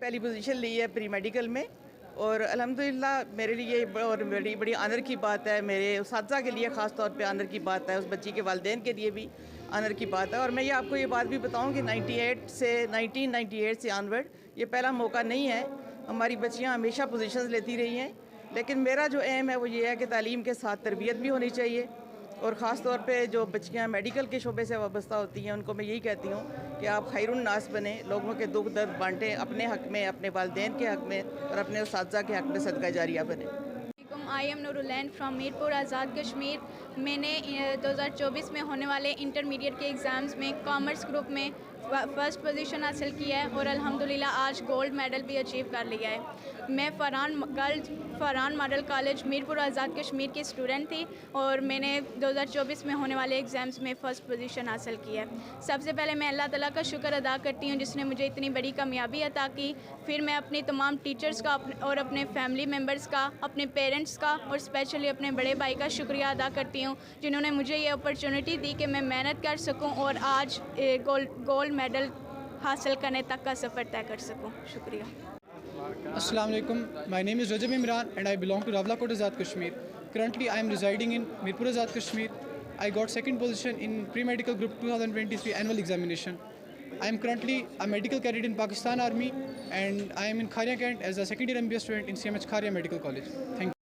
پہلی پوزیشن لی ہے پری میڈیکل میں، اور الحمدللہ میرے لیے اور بڑی آنر کی بات ہے، میرے اساتذہ کے لیے خاص طور پہ آنر کی بات ہے، اس بچی کے والدین کے لیے بھی آنر کی بات ہے۔ اور میں آپ کو یہ بات بھی بتاؤں کہ 1998 سے آنورڈ یہ پہلا موقع نہیں ہے، ہماری بچیاں ہمیشہ پوزیشنز لیتی رہی ہیں، لیکن میرا جو ایم ہے وہ یہ ہے کہ تعلیم کے ساتھ تربیت بھی ہونی چاہیے، اور خاص طور پہ جو بچیاں میڈیکل کے شعبے سے وابستہ ہوتی ہیں ان کو میں یہی کہتی ہوں کہ آپ خیر الناس بنیں، لوگوں کے دکھ درد بانٹیں، اپنے حق میں، اپنے والدین کے حق میں اور اپنے اساتذہ کے حق میں صدقہ جاریہ بنیں۔ آئی ایم نور العین فرام میرپور آزاد کشمیر۔ میں نے 2024 میں ہونے والے انٹرمیڈیٹ کے ایگزامز میں کامرس گروپ میں فرسٹ پوزیشن حاصل کیا ہے، اور الحمدللہ آج گولڈ میڈل بھی اچیو کر لیا ہے۔ میں فرحان ماڈل کالج میرپور آزاد کشمیر کی اسٹوڈنٹ تھی، اور میں نے 2024 میں ہونے والے ایگزامز میں فرسٹ پوزیشن حاصل کی ہے۔ سب سے پہلے میں اللہ تعالیٰ کا شکر ادا کرتی ہوں جس نے مجھے اتنی بڑی کامیابی عطا کی۔ پھر میں اپنی تمام ٹیچرز کا اور اپنے فیملی ممبرز کا، اپنے پیرنٹس کا اور اسپیشلی اپنے بڑے بھائی کا شکریہ ادا کرتی ہوں جنہوں نے مجھے یہ اپرچونٹی دی کہ میں محنت کر سکوں اور آج گولڈ میڈل حاصل کرنے تک کا سفر طے کر سکوں۔ شکریہ۔ السلام علیکم. My name is Rajab Imran and I belong to Rawalakot Azad Kashmir. Currently I am residing in Mirpur Azad Kashmir. I got second position in pre-medical group 2023 annual examination. I am currently a medical cadet in Pakistan Army and I am in Kharia Kent as a second year MBA student in CMH Kharia Medical College. Thank you.